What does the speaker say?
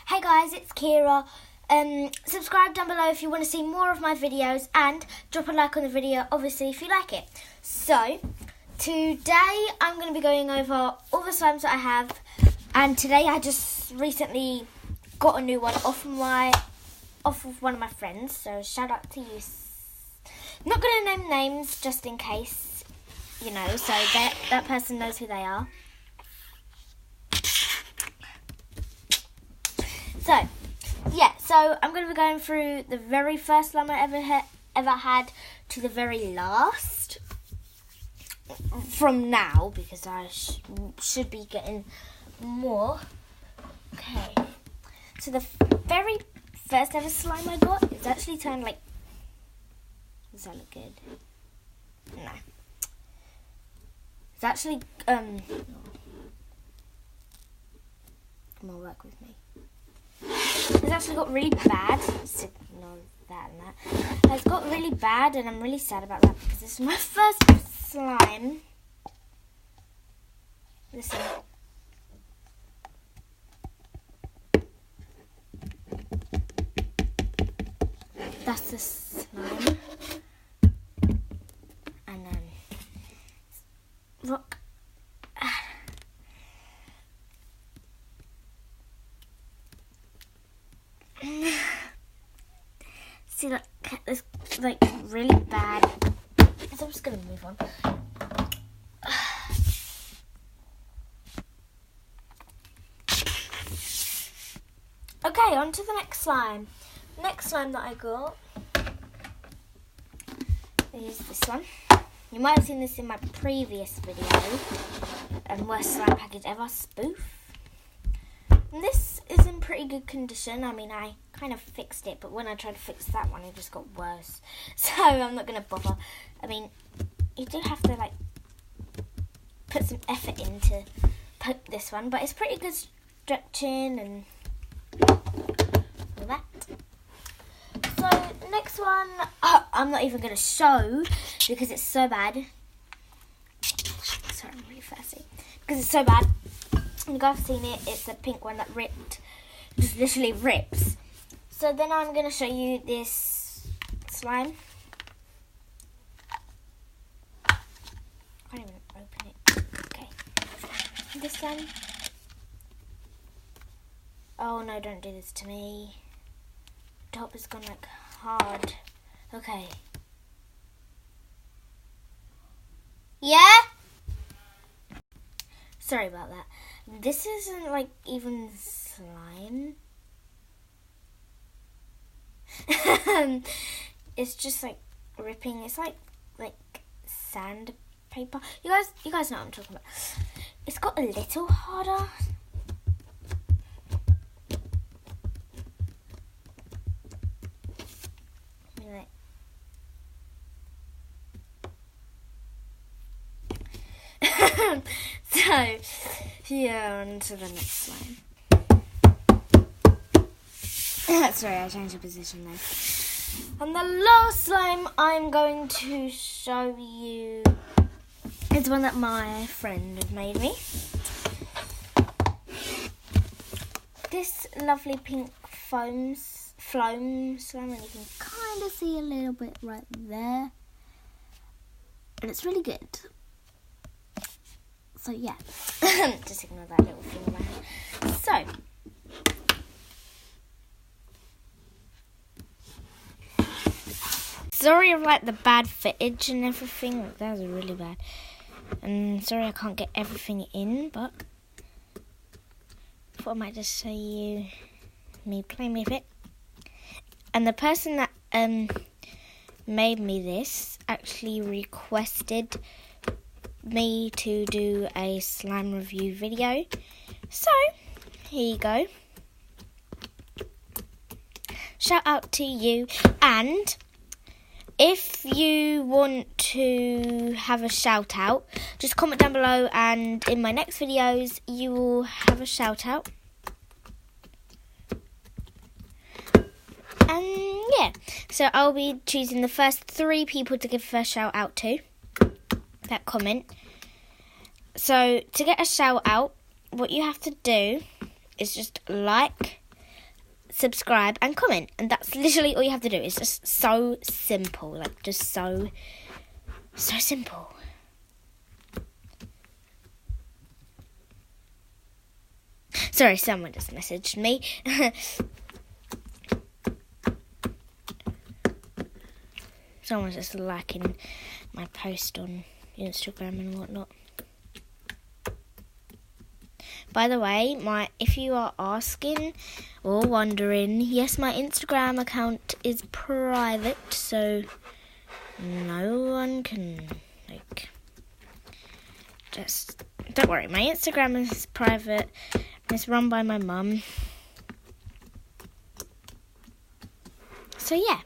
Hey guys, it's Kira. Subscribe down below if you want to see more of my videos and drop a like on the video, obviously, if you like it. So, today I'm going to be going over all the slimes that I have, and today I just recently got a new one off of one of my friends, so shout out to you. I'm not going to name names just in case, so that person knows who they are. So I'm going to be going through the very first slime I ever had to the very last. From now, because I should be getting more. Okay. So the very first ever slime I got is actually turned like... Does that look good? No. It's actually... Come on, work with me. It's actually got really bad. Ignore that and that. It's got really bad, and I'm really sad about that because this is my first slime. Listen. That's the slime. And then look. See, look, it's like really bad. So I'm just gonna move on. Okay, on to the next slime. Next slime that I got is this one. You might have seen this in my previous video, worst slime package ever, spoof. And this is in pretty good condition. I mean, I kind of fixed it, but when I tried to fix that one, it just got worse. So I'm not going to bother. I mean, you do have to, put some effort into poke this one, but it's pretty good stretching and all that. So, next one, I'm not even going to show because it's so bad. Sorry, I'm really fussy. Because it's so bad. You guys have seen it, it's a pink one that ripped, just literally rips. So then I'm going to show you this slime. I can't even open it. Okay. This one. Oh no, don't do this to me. Top has gone hard. Okay. Yeah? Sorry about that. This isn't even slime. It's just ripping. It's like sandpaper. You guys know what I'm talking about. It's got a little harder. So, yeah, on to the next slime. Sorry, I changed the position there. And the last slime I'm going to show you is one that my friend had made me. This lovely pink foam slime, and you can kind of see a little bit right there. And it's really good. So yeah, just ignore that little thing in my hand. So, sorry of the bad footage and everything. That was really bad. And sorry I can't get everything in, but I thought I might just show you me playing with it. And the person that made me this actually requested me to do a slime review video, so here you go. Shout out to you, and if you want to have a shout out, just comment down below, and in my next videos you will have a shout out. And yeah, so I'll be choosing the first 3 people to give a shout out to that comment. So to get a shout out, what you have to do is just like, subscribe, and comment. And that's literally all you have to do. It's just so simple. Like, just so simple. Sorry, someone just messaged me. Someone's just liking my post on Instagram and whatnot. By the way, if you are asking or wondering, yes, my Instagram account is private, so no one can, just don't worry. My Instagram is private. It's run by my mum. So yeah.